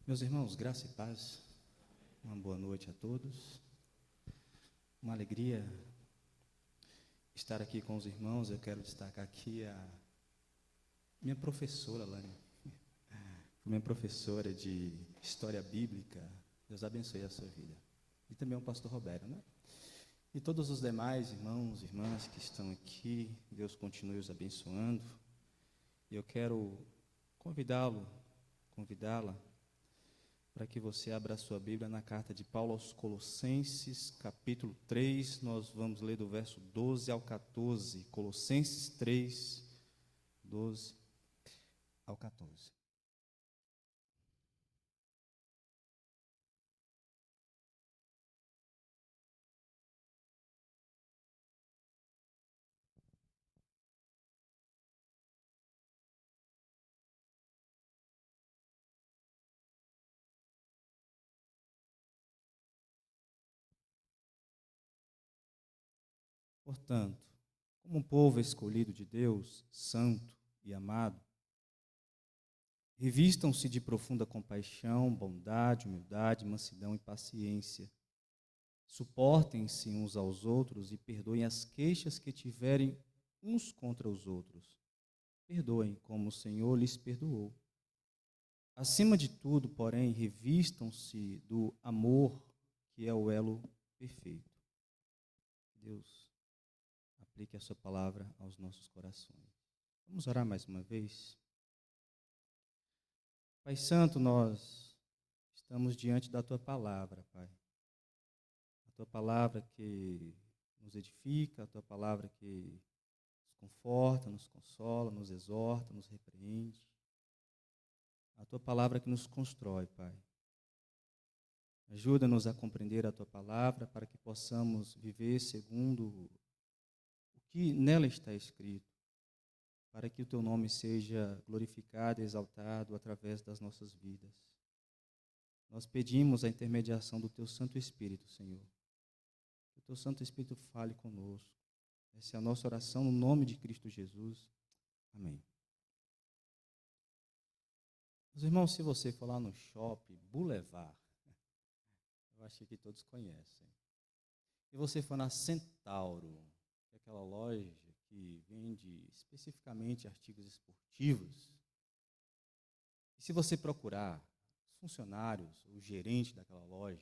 Meus irmãos, graça e paz, uma boa noite a todos. Uma alegria estar aqui com os irmãos. Eu quero destacar aqui a minha professora, Lani, minha professora de História Bíblica. Deus abençoe a sua vida. E também o pastor Roberto, né? E todos os demais irmãos e irmãs que estão aqui, Deus continue os abençoando. E eu quero convidá-la, para que você abra a sua Bíblia na carta de Paulo aos Colossenses, capítulo 3, nós vamos ler do verso 12 ao 14, Colossenses 3, 12 ao 14. Portanto, como um povo escolhido de Deus, santo e amado, revistam-se de profunda compaixão, bondade, humildade, mansidão e paciência. Suportem-se uns aos outros e perdoem as queixas que tiverem uns contra os outros. Perdoem como o Senhor lhes perdoou. Acima de tudo, porém, revistam-se do amor, que é o elo perfeito. Deus, aplique a sua palavra aos nossos corações. Vamos orar mais uma vez? Pai Santo, nós estamos diante da tua palavra, Pai. A tua palavra que nos edifica, a tua palavra que nos conforta, nos consola, nos exorta, nos repreende. A tua palavra que nos constrói, Pai. Ajuda-nos a compreender a tua palavra para que possamos viver segundo o que nela está escrito, para que o teu nome seja glorificado e exaltado através das nossas vidas. Nós pedimos a intermediação do teu Santo Espírito, Senhor. Que o teu Santo Espírito fale conosco. Essa é a nossa oração no nome de Cristo Jesus. Amém. Meus irmãos, se você for lá no shopping Boulevard, eu acho que todos conhecem. E você for na Centauro, que é aquela loja que vende especificamente artigos esportivos, e se você procurar os funcionários, o gerente daquela loja,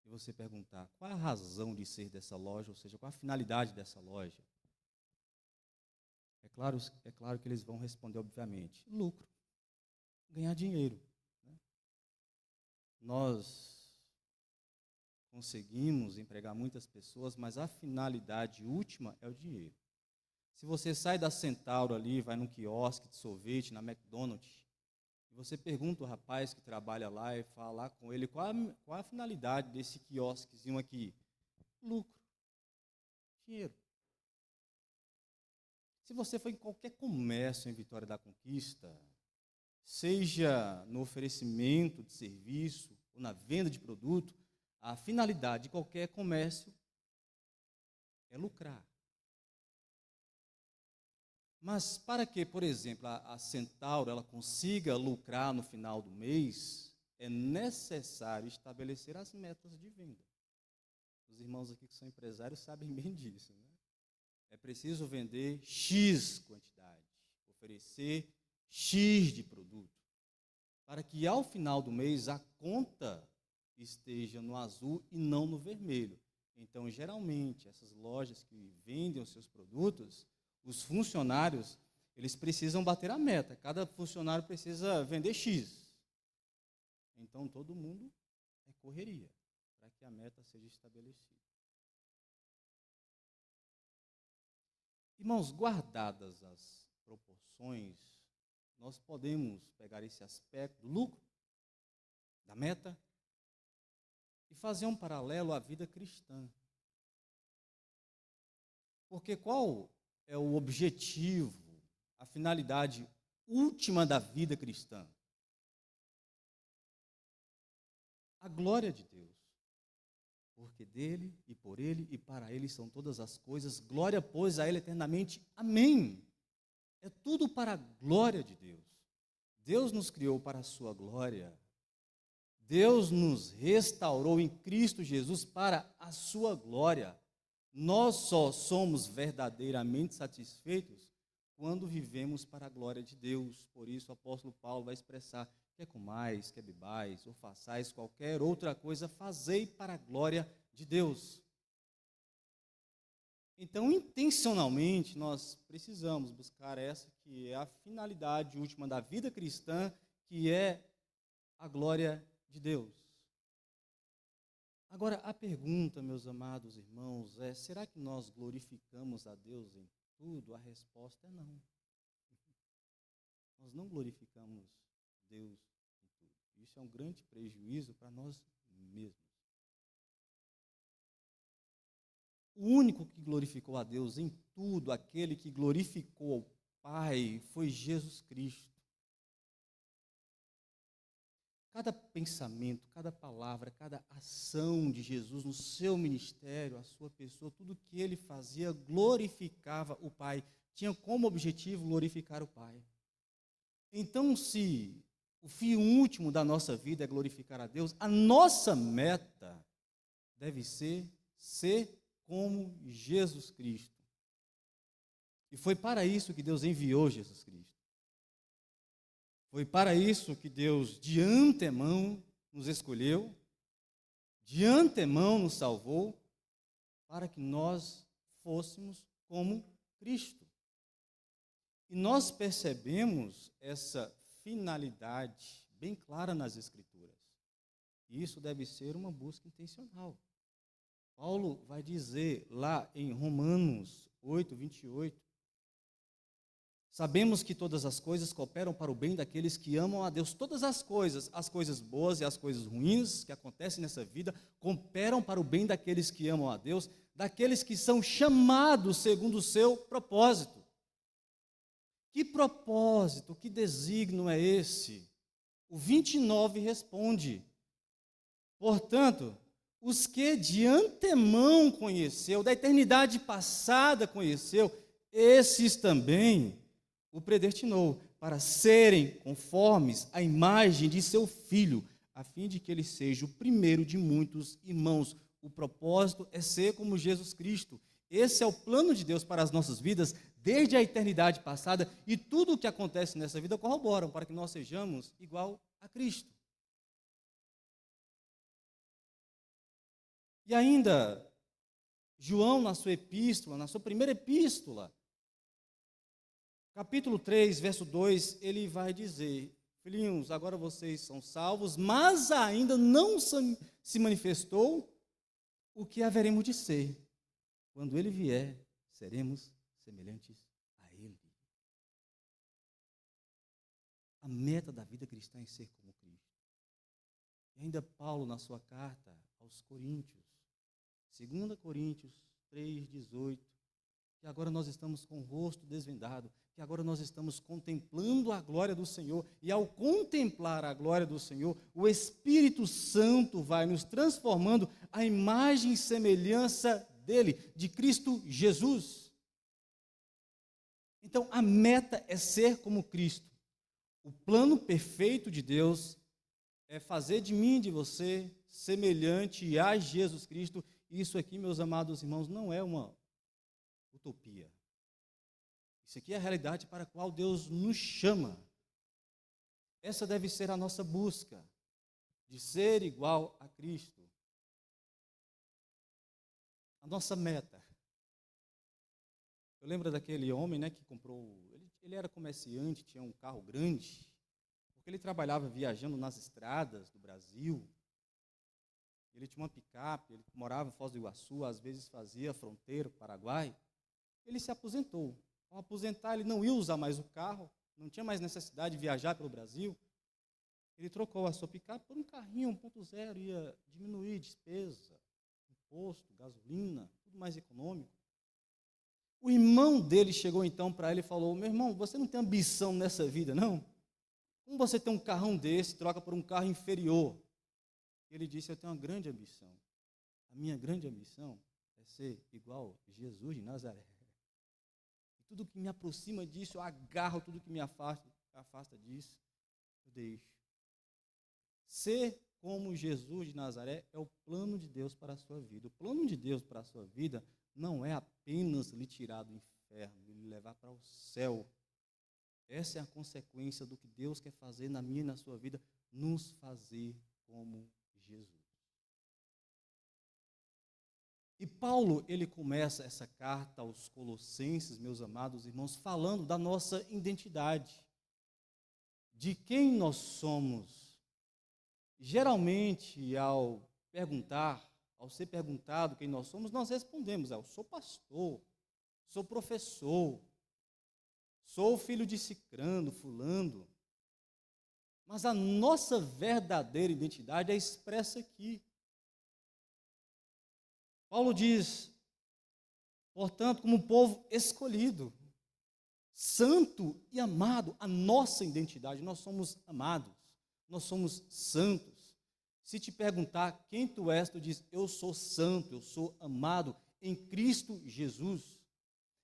e você perguntar qual é a razão de ser dessa loja, ou seja, qual a finalidade dessa loja, é claro que eles vão responder, obviamente, lucro, ganhar dinheiro. Né? Nós conseguimos empregar muitas pessoas, mas a finalidade última é o dinheiro. Se você sai da Centauro ali, vai num quiosque de sorvete, na McDonald's, e você pergunta ao rapaz que trabalha lá e fala lá com ele qual a finalidade desse quiosquezinho aqui. Lucro, dinheiro. Se você for em qualquer comércio em Vitória da Conquista, seja no oferecimento de serviço ou na venda de produto, a finalidade de qualquer comércio é lucrar. Mas para que, por exemplo, a Centauro ela consiga lucrar no final do mês, é necessário estabelecer as metas de venda. Os irmãos aqui que são empresários sabem bem disso, né? É preciso vender X quantidade, oferecer X de produto, para que ao final do mês a conta esteja no azul e não no vermelho. Então, geralmente, essas lojas que vendem os seus produtos, os funcionários, eles precisam bater a meta. Cada funcionário precisa vender X. Então, todo mundo é correria para que a meta seja estabelecida. Irmãos, guardadas as proporções, nós podemos pegar esse aspecto do lucro, da meta, e fazer um paralelo à vida cristã. Porque qual é o objetivo, a finalidade última da vida cristã? A glória de Deus. Porque dele, e por ele, e para ele são todas as coisas. Glória, pois, a ele eternamente. Amém. É tudo para a glória de Deus. Deus nos criou para a sua glória. Deus nos restaurou em Cristo Jesus para a sua glória. Nós só somos verdadeiramente satisfeitos quando vivemos para a glória de Deus. Por isso o apóstolo Paulo vai expressar: quer comais, quer bebais, ou façais qualquer outra coisa, fazei para a glória de Deus. Então, intencionalmente, nós precisamos buscar essa que é a finalidade última da vida cristã, que é a glória de Deus. Agora, a pergunta, meus amados irmãos, é: será que nós glorificamos a Deus em tudo? A resposta é não. Nós não glorificamos Deus em tudo. Isso é um grande prejuízo para nós mesmos. O único que glorificou a Deus em tudo, aquele que glorificou ao Pai, foi Jesus Cristo. Cada pensamento, cada palavra, cada ação de Jesus no seu ministério, a sua pessoa, tudo que ele fazia glorificava o Pai. Tinha como objetivo glorificar o Pai. Então, se o fim último da nossa vida é glorificar a Deus, a nossa meta deve ser como Jesus Cristo. E foi para isso que Deus enviou Jesus Cristo. Foi para isso que Deus, de antemão, nos escolheu, de antemão nos salvou, para que nós fôssemos como Cristo. E nós percebemos essa finalidade bem clara nas Escrituras. E isso deve ser uma busca intencional. Paulo vai dizer lá em Romanos 8, 28, sabemos que todas as coisas cooperam para o bem daqueles que amam a Deus. Todas as coisas boas e as coisas ruins que acontecem nessa vida, cooperam para o bem daqueles que amam a Deus, daqueles que são chamados segundo o seu propósito. Que propósito, que desígnio é esse? O 29 responde: portanto, os que de antemão conheceu, da eternidade passada conheceu, esses também o predestinou para serem conformes à imagem de seu Filho, a fim de que ele seja o primeiro de muitos irmãos. O propósito é ser como Jesus Cristo. Esse é o plano de Deus para as nossas vidas, desde a eternidade passada, e tudo o que acontece nessa vida corroboram para que nós sejamos igual a Cristo. E ainda, João, na sua epístola, na sua primeira epístola, capítulo 3, verso 2, ele vai dizer: filhinhos, agora vocês são salvos, mas ainda não se manifestou o que haveremos de ser. Quando ele vier, seremos semelhantes a ele. A meta da vida cristã é ser como Cristo. E ainda Paulo, na sua carta aos Coríntios, 2 Coríntios 3, 18, que agora nós estamos com o rosto desvendado, que agora nós estamos contemplando a glória do Senhor, e ao contemplar a glória do Senhor, o Espírito Santo vai nos transformando à imagem e semelhança dele, de Cristo Jesus. Então, a meta é ser como Cristo. O plano perfeito de Deus é fazer de mim e de você semelhante a Jesus Cristo. Isso aqui, meus amados irmãos, não é uma utopia. Isso aqui é a realidade para a qual Deus nos chama. Essa deve ser a nossa busca, de ser igual a Cristo. A nossa meta. Eu lembro daquele homem, que comprou, ele era comerciante, tinha um carro grande, porque ele trabalhava viajando nas estradas do Brasil. Ele tinha uma picape, ele morava em Foz do Iguaçu, às vezes fazia fronteira com o Paraguai. Ele se aposentou. Ao aposentar, ele não ia usar mais o carro, não tinha mais necessidade de viajar pelo Brasil. Ele trocou a sua picape por um carrinho 1.0, ia diminuir despesa, imposto, gasolina, tudo mais econômico. O irmão dele chegou então para ele e falou: meu irmão, você não tem ambição nessa vida, não? Como você tem um carrão desse, troca por um carro inferior? Ele disse: eu tenho uma grande ambição. A minha grande ambição é ser igual a Jesus de Nazaré. E tudo que me aproxima disso, eu agarro, tudo que me afasta disso, eu deixo. Ser como Jesus de Nazaré é o plano de Deus para a sua vida. O plano de Deus para a sua vida não é apenas lhe tirar do inferno, lhe levar para o céu. Essa é a consequência do que Deus quer fazer na minha e na sua vida, nos fazer como Jesus. E Paulo, ele começa essa carta aos Colossenses, meus amados irmãos, falando da nossa identidade, de quem nós somos. Geralmente, ao ser perguntado quem nós somos, nós respondemos: eu sou pastor, sou professor, sou filho de cicrano, fulano. Mas a nossa verdadeira identidade é expressa aqui. Paulo diz, portanto, como um povo escolhido, santo e amado, a nossa identidade, nós somos amados, nós somos santos. Se te perguntar quem tu és, tu diz: eu sou santo, eu sou amado em Cristo Jesus.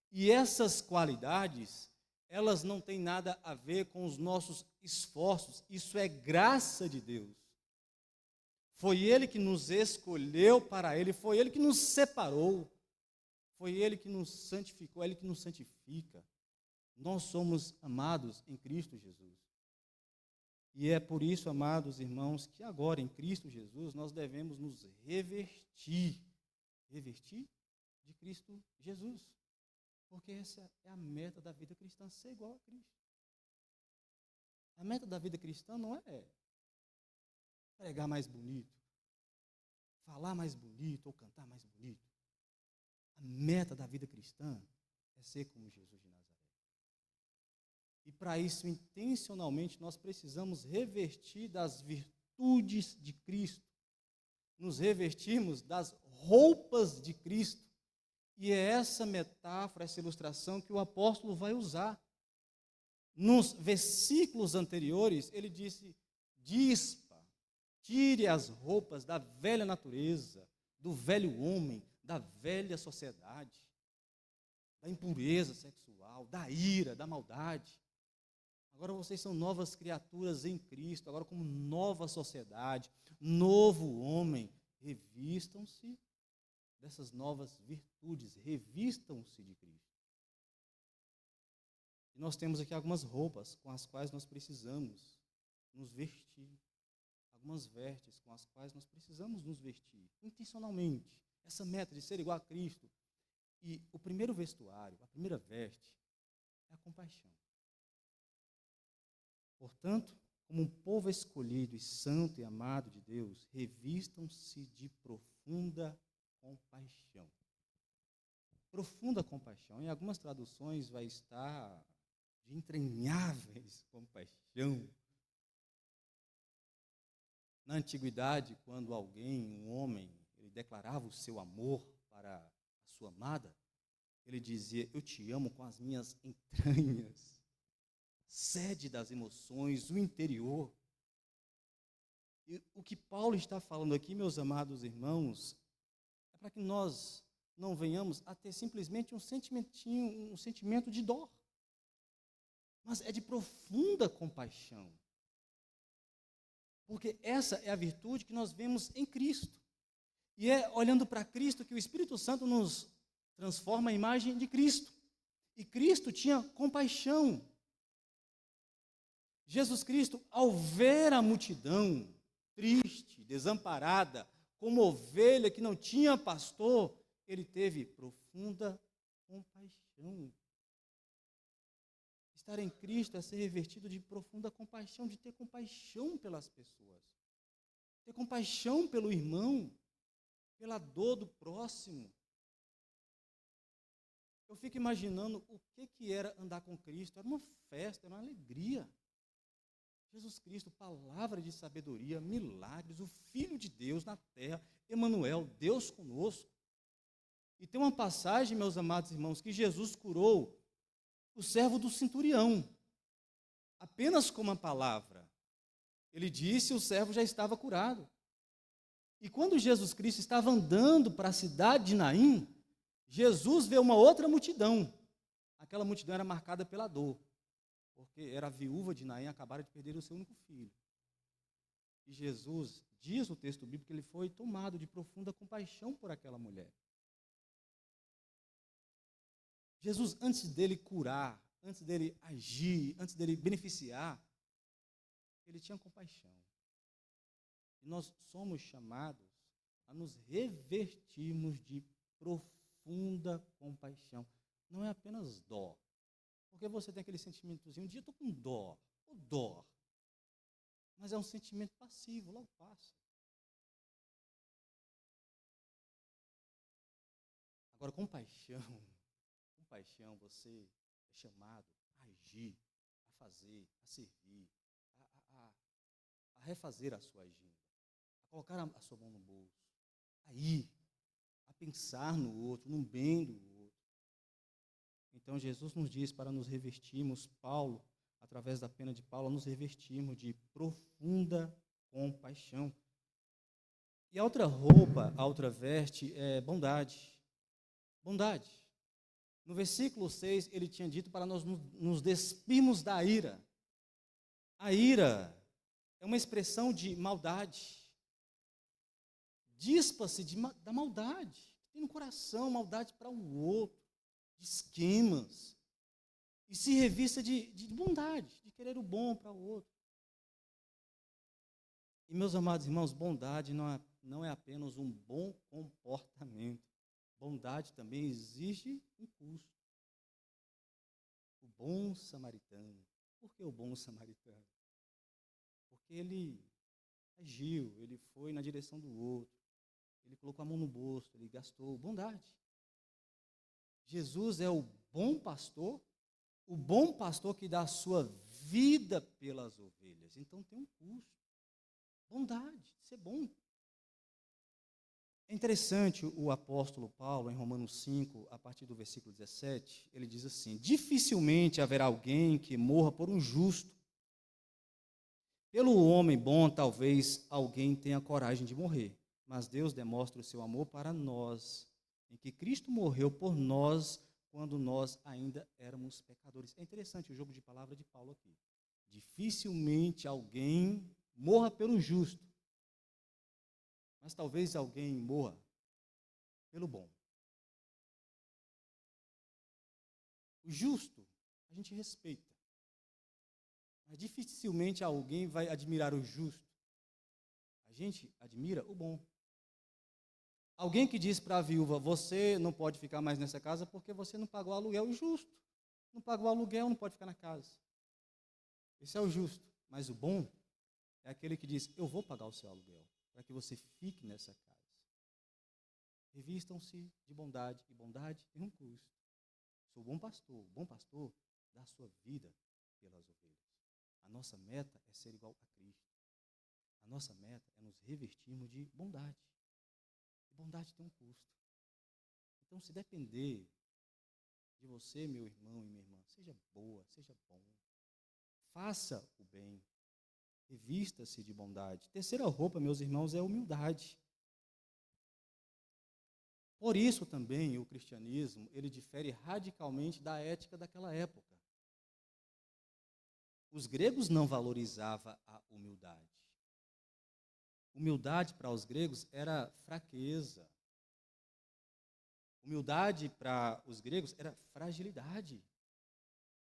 E essas qualidades, elas não têm nada a ver com os nossos esforços, isso é graça de Deus. Foi Ele que nos escolheu para Ele, foi Ele que nos separou, foi Ele que nos santificou, é Ele que nos santifica. Nós somos amados em Cristo Jesus. E é por isso, amados irmãos, que agora em Cristo Jesus nós devemos nos revestir de Cristo Jesus. Porque essa é a meta da vida cristã, ser igual a Cristo. A meta da vida cristã não é pregar mais bonito, falar mais bonito ou cantar mais bonito. A meta da vida cristã é ser como Jesus de Nazaré. E para isso, intencionalmente, nós precisamos revestir das virtudes de Cristo, nos revestirmos das roupas de Cristo. E é essa metáfora, essa ilustração que o apóstolo vai usar. Nos versículos anteriores, ele disse: dispa, tire as roupas da velha natureza, do velho homem, da velha sociedade, da impureza sexual, da ira, da maldade. Agora vocês são novas criaturas em Cristo, agora como nova sociedade, novo homem. Revistam-se dessas novas virtudes, revistam-se de Cristo. E nós temos aqui algumas roupas com as quais nós precisamos nos vestir, algumas vestes com as quais nós precisamos nos vestir, intencionalmente. Essa meta de ser igual a Cristo. E o primeiro vestuário, a primeira veste, é a compaixão. Portanto, como um povo escolhido e santo e amado de Deus, revistam-se de profunda compaixão. Profunda compaixão. Em algumas traduções vai estar de entranháveis compaixão. Na antiguidade, quando alguém, um homem, ele declarava o seu amor para a sua amada, ele dizia: eu te amo com as minhas entranhas. Sede das emoções, o interior. E o que Paulo está falando aqui, meus amados irmãos, é para que nós não venhamos a ter simplesmente um sentimento de dor, mas é de profunda compaixão. Porque essa é a virtude que nós vemos em Cristo. E é olhando para Cristo que o Espírito Santo nos transforma a imagem de Cristo. E Cristo tinha compaixão. Jesus Cristo, ao ver a multidão triste, desamparada, como ovelha que não tinha pastor, ele teve profunda compaixão. Estar em Cristo é ser revestido de profunda compaixão, de ter compaixão pelas pessoas, ter compaixão pelo irmão, pela dor do próximo. Eu fico imaginando o que era andar com Cristo. Era uma festa, era uma alegria. Jesus Cristo, palavra de sabedoria, milagres, o Filho de Deus na terra, Emanuel, Deus conosco. E tem uma passagem, meus amados irmãos, que Jesus curou o servo do centurião, apenas com uma palavra. Ele disse, o servo já estava curado. E quando Jesus Cristo estava andando para a cidade de Naim, Jesus vê uma outra multidão. Aquela multidão era marcada pela dor, porque era a viúva de Naim, acabara de perder o seu único filho. E Jesus, diz o texto bíblico, que ele foi tomado de profunda compaixão por aquela mulher. Jesus, antes dele curar, antes dele agir, antes dele beneficiar, ele tinha compaixão. E nós somos chamados a nos revestirmos de profunda compaixão. Não é apenas dó. Porque você tem aquele sentimentozinho, um dia eu estou com dó, ou dó. Mas é um sentimento passivo, logo passa. Agora, compaixão, você é chamado a agir, a fazer, a servir, a refazer a sua agenda, a colocar a sua mão no bolso, a ir, a pensar no outro, no bem do outro. Então, Jesus nos diz para nos revestirmos, Paulo, através da pena de Paulo, nos revestirmos de profunda compaixão. E a outra roupa, a outra veste é bondade. Bondade. No versículo 6, ele tinha dito para nós nos despirmos da ira. A ira é uma expressão de maldade. Dispa-se da maldade. Tem no coração maldade para o outro, de esquemas. E se revista de bondade, de querer o bom para o outro. E, meus amados irmãos, bondade não é apenas um bom comportamento. Bondade também exige um custo. O bom samaritano. Por que o bom samaritano? Porque ele agiu, ele foi na direção do outro, ele colocou a mão no bolso, ele gastou. Bondade. Jesus é o bom pastor que dá a sua vida pelas ovelhas. Então tem um custo. Bondade, ser bom. É interessante o apóstolo Paulo, em Romanos 5, a partir do versículo 17, ele diz assim: dificilmente haverá alguém que morra por um justo. Pelo homem bom, talvez alguém tenha coragem de morrer, mas Deus demonstra o seu amor para nós, em que Cristo morreu por nós quando nós ainda éramos pecadores. É interessante o jogo de palavra de Paulo aqui. Dificilmente alguém morra pelo justo, mas talvez alguém morra pelo bom. O justo, a gente respeita. Mas dificilmente alguém vai admirar o justo. A gente admira o bom. Alguém que diz para a viúva: você não pode ficar mais nessa casa porque você não pagou o aluguel. O justo. Não pagou o aluguel, não pode ficar na casa. Esse é o justo. Mas o bom é aquele que diz: eu vou pagar o seu aluguel para que você fique nessa casa. Revistam-se de bondade, e bondade tem um custo. Sou bom pastor. O bom pastor dá a sua vida pelas ovelhas. A nossa meta é ser igual a Cristo. A nossa meta é nos revestirmos de bondade. E bondade tem um custo. Então, se depender de você, meu irmão e minha irmã, seja boa, seja bom. Faça o bem. Revista-se de bondade. Terceira roupa, meus irmãos, é a humildade. Por isso também o cristianismo, ele difere radicalmente da ética daquela época. Os gregos não valorizavam a humildade. Humildade para os gregos era fraqueza. Humildade para os gregos era fragilidade.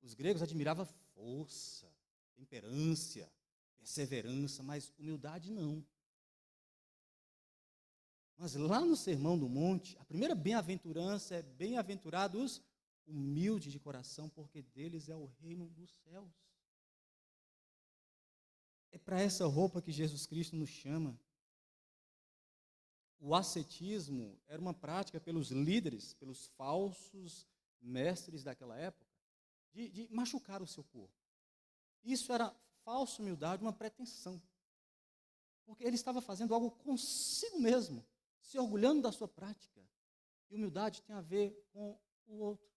Os gregos admiravam força, temperância, perseverança, mas humildade não. Mas lá no Sermão do Monte, a primeira bem-aventurança é: bem-aventurados humildes de coração, porque deles é o reino dos céus. É para essa roupa que Jesus Cristo nos chama. O ascetismo era uma prática pelos líderes, pelos falsos mestres daquela época, de machucar o seu corpo. Isso era falsa humildade, uma pretensão. Porque ele estava fazendo algo consigo mesmo, se orgulhando da sua prática. E humildade tem a ver com o outro.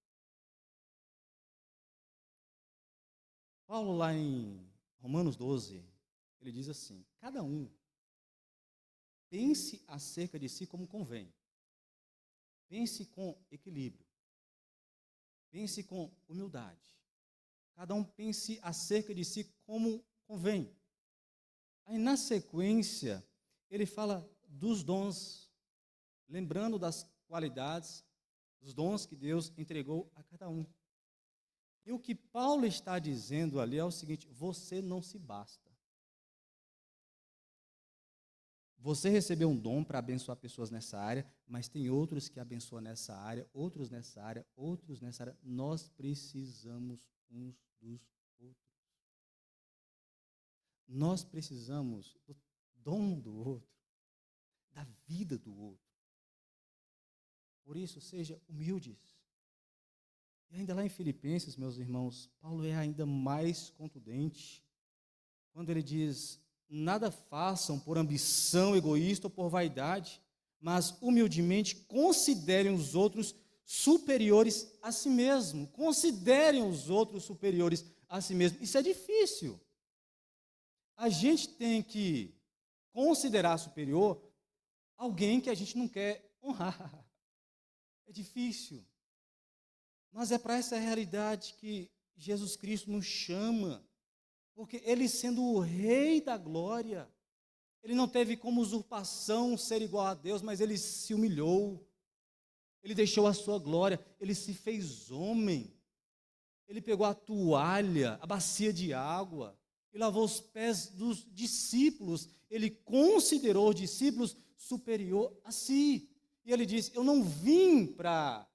Paulo, lá em Romanos 12, ele diz assim: cada um pense acerca de si como convém. Pense com equilíbrio. Pense com humildade. Cada um pense acerca de si como convém. Aí, na sequência, ele fala dos dons, lembrando das qualidades, dos dons que Deus entregou a cada um. E o que Paulo está dizendo ali é o seguinte: você não se basta. Você recebeu um dom para abençoar pessoas nessa área, mas tem outros que abençoam nessa área, outros nessa área, outros nessa área. Nós precisamos uns dos outros. Nós precisamos do dom do outro, da vida do outro. Por isso, seja humildes. E ainda lá em Filipenses, meus irmãos, Paulo é ainda mais contundente, quando ele diz: nada façam por ambição egoísta ou por vaidade, mas humildemente considerem os outros superiores a si mesmo. Considerem os outros superiores a si mesmo. Isso é difícil. A gente tem que considerar superior alguém que a gente não quer honrar. É difícil. Mas é para essa realidade que Jesus Cristo nos chama. Porque ele, sendo o Rei da glória, ele não teve como usurpação ser igual a Deus, mas ele se humilhou, ele deixou a sua glória, ele se fez homem, ele pegou a toalha, a bacia de água, e lavou os pés dos discípulos, ele considerou os discípulos superior a si, e ele disse: eu não vim para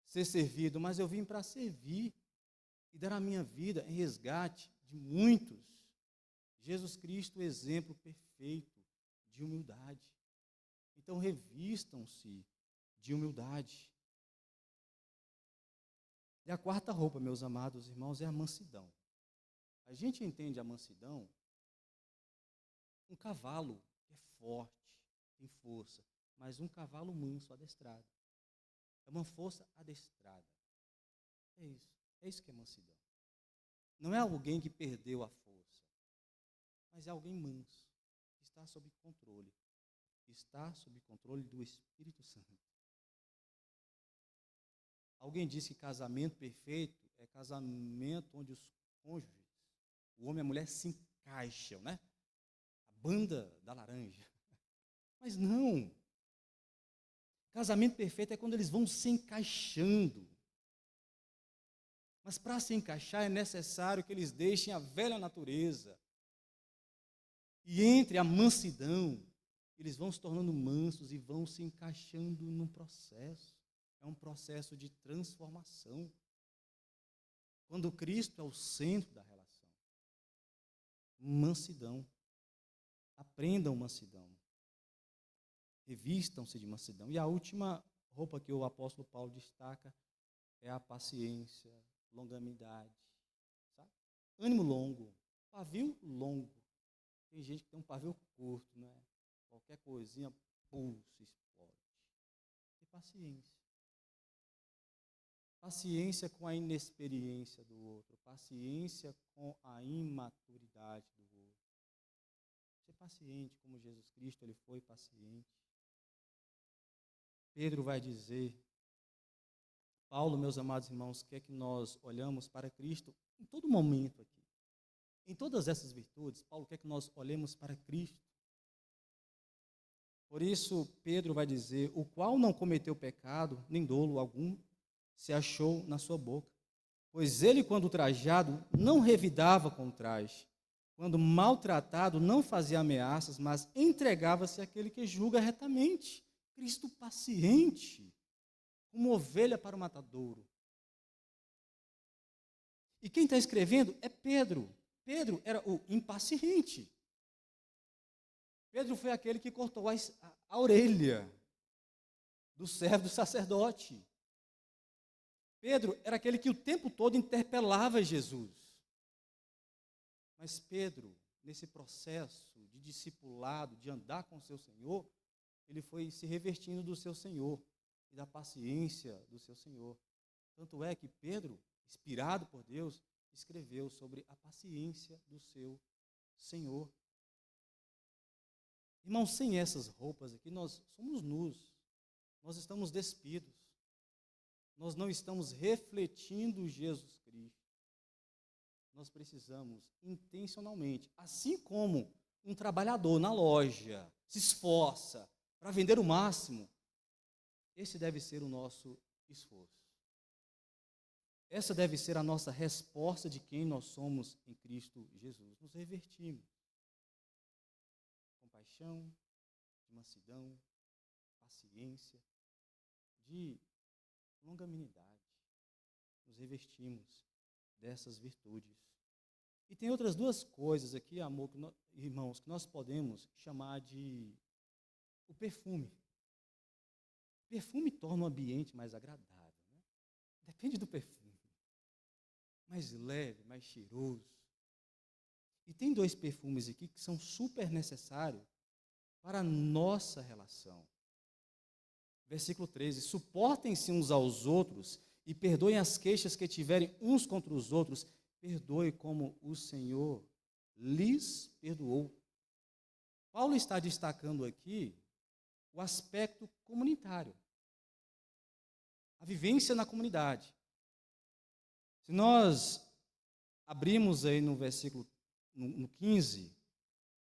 ser servido, mas eu vim para servir, e dar a minha vida em resgate de muitos. Jesus Cristo, exemplo perfeito de humildade. Então, revistam-se de humildade. E a quarta roupa, meus amados irmãos, é a mansidão. A gente entende a mansidão, um cavalo é forte, tem força, mas um cavalo manso, adestrado. É uma força adestrada. É isso que é mansidão. Não é alguém que perdeu a força, mas é alguém manso, que está sob controle. Está sob controle do Espírito Santo. Alguém disse que casamento perfeito é casamento onde os cônjuges, o homem e a mulher, se encaixam, né? A banda da laranja. Mas não. Casamento perfeito é quando eles vão se encaixando. Mas para se encaixar é necessário que eles deixem a velha natureza. E entre a mansidão, eles vão se tornando mansos e vão se encaixando num processo. É um processo de transformação. Quando Cristo é o centro da relação. Mansidão. Aprendam mansidão. Revistam-se de mansidão. E a última roupa que o apóstolo Paulo destaca é a paciência, longanimidade. Sabe? Ânimo longo, pavio longo. Tem gente que tem um pavio curto, né? Qualquer coisinha, se explode. E paciência. Paciência com a inexperiência do outro. Paciência com a imaturidade do outro. Ser paciente como Jesus Cristo, ele foi paciente. Pedro vai dizer, Paulo, meus amados irmãos, quer que nós olhamos para Cristo em todo momento aqui. Em todas essas virtudes, Paulo quer que nós olhemos para Cristo. Por isso, Pedro vai dizer, o qual não cometeu pecado, nem dolo algum, se achou na sua boca. Pois ele, quando trajado, não revidava com o traje. Quando maltratado, não fazia ameaças, mas entregava-se àquele que julga retamente. Cristo paciente, como ovelha para o matadouro. E quem está escrevendo é Pedro. Pedro era o impaciente. Pedro foi aquele que cortou a orelha do servo do sacerdote. Pedro era aquele que o tempo todo interpelava Jesus. Mas Pedro, nesse processo de discipulado, de andar com o seu Senhor, ele foi se revestindo do seu Senhor e da paciência do seu Senhor. Tanto é que Pedro, inspirado por Deus, escreveu sobre a paciência do seu Senhor. Irmãos, sem essas roupas aqui, nós somos nus, nós estamos despidos, nós não estamos refletindo Jesus Cristo. Nós precisamos intencionalmente, assim como um trabalhador na loja se esforça para vender o máximo, esse deve ser o nosso esforço. Essa deve ser a nossa resposta de quem nós somos em Cristo Jesus. Nos revertimos. Compaixão, de mansidão, paciência, de longanimidade. Nos revestimos dessas virtudes. E tem outras duas coisas aqui, amor, irmãos, que nós podemos chamar de o perfume. O perfume torna o ambiente mais agradável, né? Depende do perfume. Mais leve, mais cheiroso. E tem dois perfumes aqui que são super necessários para a nossa relação. Versículo 13: suportem-se uns aos outros e perdoem as queixas que tiverem uns contra os outros. Perdoe como o Senhor lhes perdoou. Paulo está destacando aqui o aspecto comunitário, a vivência na comunidade. Se nós abrimos aí no versículo no 15,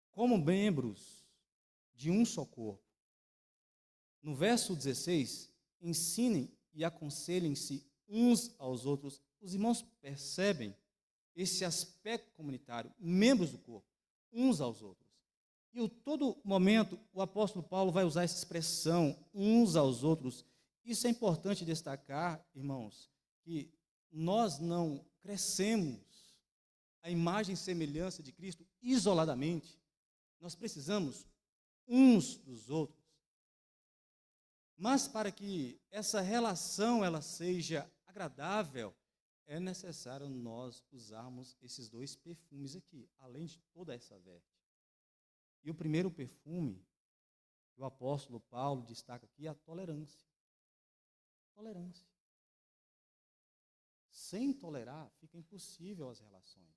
como membros de um só corpo. No verso 16, ensinem e aconselhem-se uns aos outros. Os irmãos percebem esse aspecto comunitário, membros do corpo, uns aos outros. E todo momento o apóstolo Paulo vai usar essa expressão, uns aos outros. Isso é importante destacar, irmãos, que nós não crescemos a imagem e semelhança de Cristo isoladamente. Nós precisamos uns dos outros. Mas para que essa relação ela seja agradável, é necessário nós usarmos esses dois perfumes aqui, além de toda essa veste. E o primeiro perfume que o apóstolo Paulo destaca aqui é a tolerância. Tolerância. Sem tolerar, fica impossível as relações.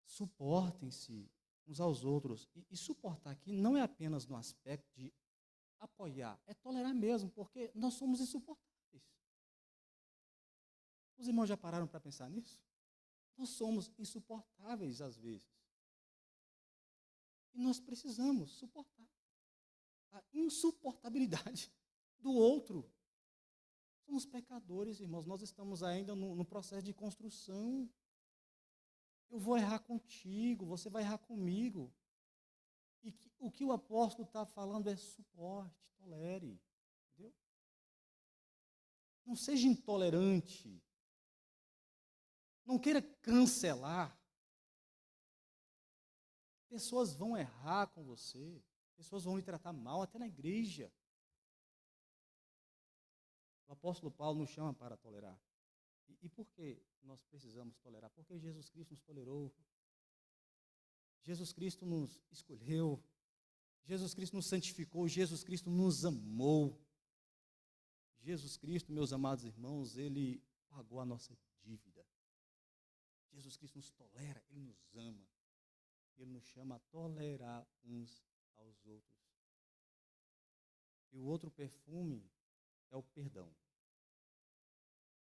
Suportem-se uns aos outros. E suportar aqui não é apenas no aspecto de apoiar, é tolerar mesmo, porque nós somos insuportáveis. Os irmãos já pararam para pensar nisso? Nós somos insuportáveis às vezes. E nós precisamos suportar a insuportabilidade do outro. Somos pecadores, irmãos, nós estamos ainda no processo de construção. Eu vou errar contigo, você vai errar comigo. E o que o apóstolo está falando é suporte, tolere. Entendeu? Não seja intolerante. Não queira cancelar. Pessoas vão errar com você. Pessoas vão lhe tratar mal, até na igreja. O apóstolo Paulo nos chama para tolerar. E por que nós precisamos tolerar? Porque Jesus Cristo nos tolerou. Jesus Cristo nos escolheu. Jesus Cristo nos santificou. Jesus Cristo nos amou. Jesus Cristo, meus amados irmãos, Ele pagou a nossa dívida. Jesus Cristo nos tolera, Ele nos ama. Ele nos chama a tolerar uns aos outros. E o outro perfume é o perdão.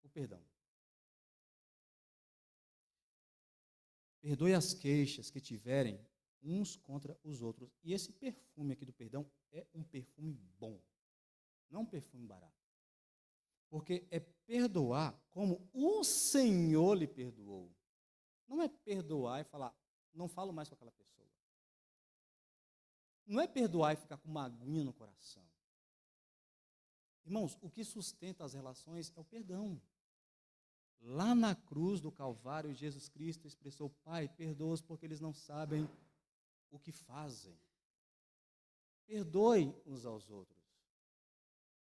O perdão. Perdoe as queixas que tiverem uns contra os outros. E esse perfume aqui do perdão é um perfume bom, não um perfume barato. Porque é perdoar como o Senhor lhe perdoou. Não é perdoar e falar, não falo mais com aquela pessoa. Não é perdoar e ficar com uma aguinha no coração. Irmãos, o que sustenta as relações é o perdão. Lá na cruz do Calvário, Jesus Cristo expressou, Pai, perdoa-os porque eles não sabem o que fazem. Perdoe uns aos outros.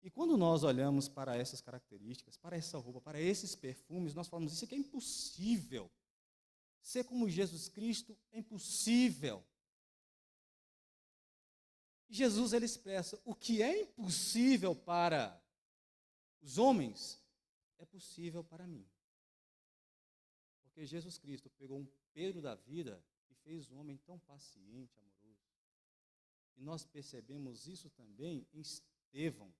E quando nós olhamos para essas características, para essa roupa, para esses perfumes, nós falamos, isso aqui é impossível. Ser como Jesus Cristo é impossível. E Jesus, ele expressa, o que é impossível para os homens, é possível para mim. Porque Jesus Cristo pegou um Pedro da vida e fez um homem tão paciente, amoroso. E nós percebemos isso também em Estevão.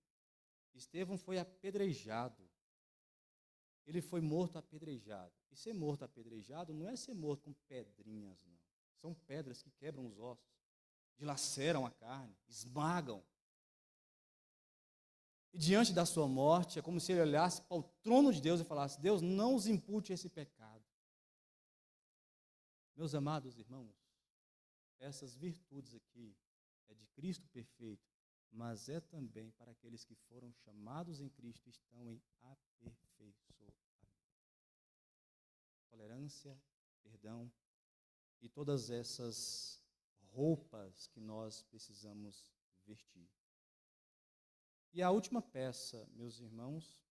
Estevão foi apedrejado. Ele foi morto apedrejado. E ser morto apedrejado não é ser morto com pedrinhas, não. São pedras que quebram os ossos, dilaceram a carne, esmagam. E diante da sua morte, é como se ele olhasse para o trono de Deus e falasse: Deus, não os impute esse pecado. Meus amados irmãos, essas virtudes aqui é de Cristo perfeito, mas é também para aqueles que foram chamados em Cristo e estão em aperfeiçoamento. Tolerância, perdão e todas essas roupas que nós precisamos vestir. E a última peça, meus irmãos,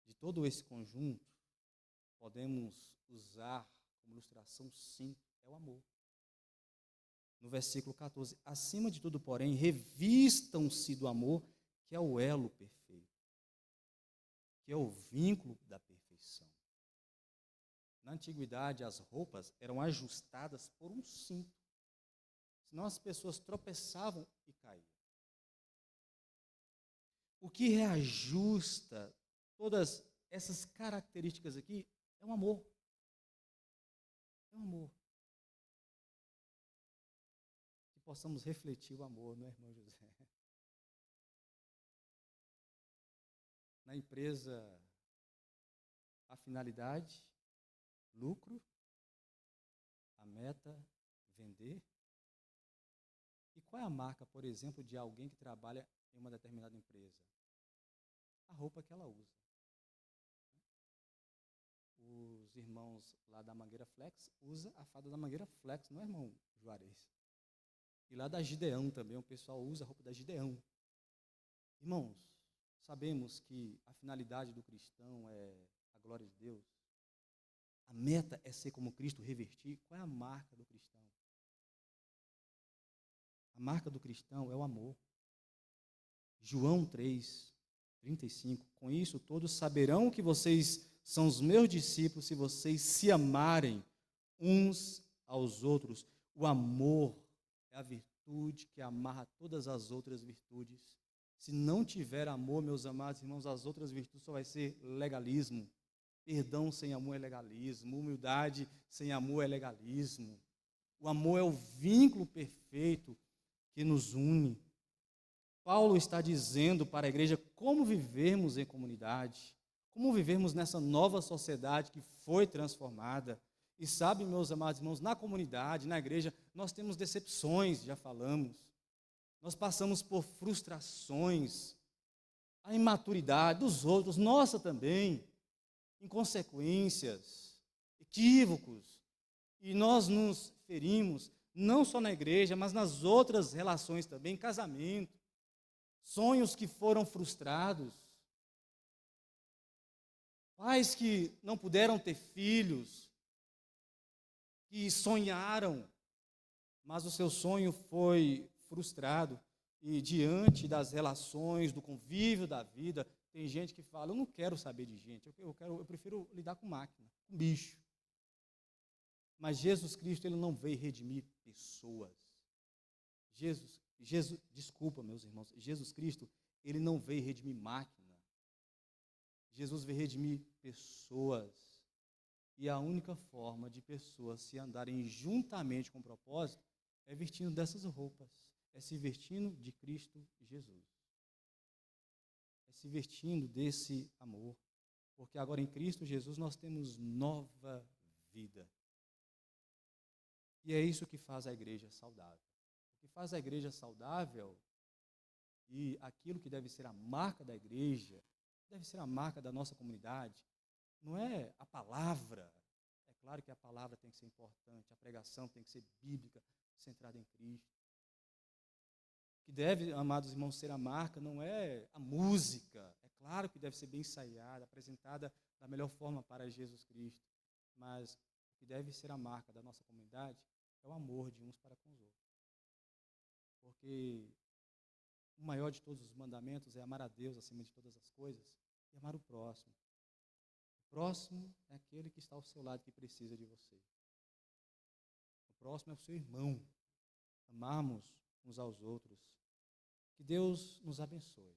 de todo esse conjunto, podemos usar como ilustração, sim, é o amor. No versículo 14, acima de tudo, porém, revistam-se do amor, que é o elo perfeito, que é o vínculo da perfeição. Na antiguidade, as roupas eram ajustadas por um cinto, senão as pessoas tropeçavam e caíam. O que reajusta todas essas características aqui é o amor. É o amor. Que possamos refletir o amor, não é, irmão José? Na empresa, a finalidade, lucro, a meta, vender. E qual é a marca, por exemplo, de alguém que trabalha em uma determinada empresa? A roupa que ela usa. Os irmãos lá da Mangueira Flex usam a fada da Mangueira Flex, não é, irmão Juarez? E lá da Gideão também, o pessoal usa a roupa da Gideão. Irmãos, sabemos que a finalidade do cristão é a glória de Deus. A meta é ser como Cristo, revertir. Qual é a marca do cristão? A marca do cristão é o amor. João 3:35. Com isso, todos saberão que vocês são os meus discípulos se vocês se amarem uns aos outros. O amor é a virtude que amarra todas as outras virtudes. Se não tiver amor, meus amados irmãos, as outras virtudes só vai ser legalismo. Perdão sem amor é legalismo. Humildade sem amor é legalismo. O amor é o vínculo perfeito que nos une. Paulo está dizendo para a igreja como vivermos em comunidade, como vivermos nessa nova sociedade que foi transformada. E sabe, meus amados irmãos, na comunidade, na igreja, nós temos decepções, já falamos. Nós passamos por frustrações, a imaturidade dos outros, nossa também, inconsequências, equívocos. E nós nos ferimos, não só na igreja, mas nas outras relações também, casamento, sonhos que foram frustrados, pais que não puderam ter filhos, que sonharam, mas o seu sonho foi frustrado. E diante das relações, do convívio da vida, tem gente que fala: eu não quero saber de gente, eu prefiro lidar com máquina, com bicho. Mas Jesus Cristo, ele não veio redimir pessoas. Desculpa, meus irmãos, Jesus Cristo, ele não veio redimir máquina. Jesus veio redimir pessoas. E a única forma de pessoas se andarem juntamente com o propósito é vestindo dessas roupas, é se vestindo de Cristo Jesus. É se vestindo desse amor. Porque agora em Cristo Jesus nós temos nova vida. E é isso que faz a igreja saudável. O que faz a igreja saudável e aquilo que deve ser a marca da igreja, deve ser a marca da nossa comunidade, não é a palavra. É claro que a palavra tem que ser importante, a pregação tem que ser bíblica, centrada em Cristo. O que deve, amados irmãos, ser a marca não é a música. É claro que deve ser bem ensaiada, apresentada da melhor forma para Jesus Cristo. Mas o que deve ser a marca da nossa comunidade é o amor de uns para com os outros. Porque o maior de todos os mandamentos é amar a Deus acima de todas as coisas e amar o próximo. O próximo é aquele que está ao seu lado, que precisa de você. O próximo é o seu irmão. Amarmos uns aos outros. Que Deus nos abençoe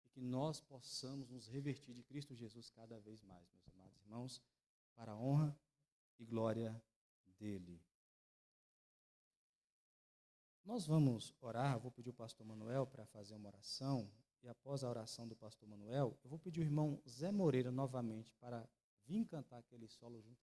e que nós possamos nos revertir de Cristo Jesus cada vez mais, meus amados irmãos, para a honra e glória dele. Nós vamos orar, vou pedir o pastor Manuel para fazer uma oração, e após a oração do pastor Manuel, eu vou pedir o irmão Zé Moreira novamente para vir cantar aquele solo junto